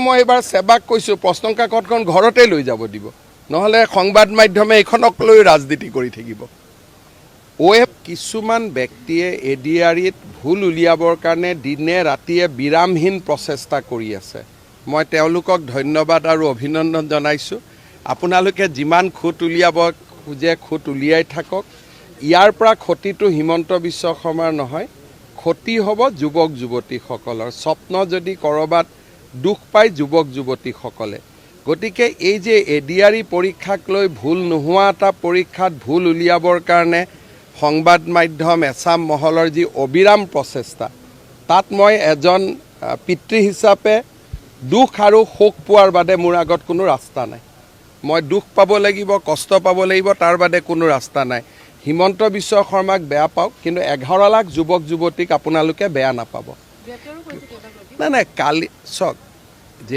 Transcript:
মই এইবাৰ সেৱাক কৈছোঁ প্ৰশ্ন কাকতখন ঘৰতে লৈ যাব দিব, নহ'লে সংবাদ মাধ্যমে এইখনক লৈ ৰাজনীতি কৰি থাকিব। কিছুমান ব্যক্তিয়ে এডিআৰিত ভুল উলিয়াবৰ কাৰণে দিনে ৰাতিয়ে বিৰামহীন প্ৰচেষ্টা কৰি আছে। মই তেওঁলোকক ধন্যবাদ আৰু অভিনন্দন জনাইছোঁ। আপোনালোকে যিমান খুঁত উলিয়াব খোজে খুঁত উলিয়াই থাকক। ইয়াৰ পৰা ক্ষতিটো হিমন্ত বিশ্ব শৰ্মাৰ নহয়, ক্ষতি হ'ব যুৱক যুৱতীসকলৰ। স্বপ্ন যদি ক'ৰবাত দুখ পায় যুৱক যুৱতীসকলে। গতিকে এই যে এডিআৰি পৰীক্ষাক লৈ ভুল নোহোৱা এটা পৰীক্ষাত ভুল উলিয়াবৰ কাৰণে সংবাদ মাধ্যম এছাম মহলৰ যি অবিৰাম প্ৰচেষ্টা, তাত মই এজন পিতৃ হিচাপে দুখ আৰু শোক পোৱাৰ বাদে মোৰ আগত কোনো ৰাস্তা নাই। মই দুখ পাব লাগিব, কষ্ট পাব লাগিব, তাৰ বাদে কোনো ৰাস্তা নাই। হিমন্ত বিশ্ব শৰ্মাক বেয়া পাওক, কিন্তু 11 লাখ যুৱক যুৱতীক আপোনালোকে বেয়া নাপাব। নাই কালি চাওক,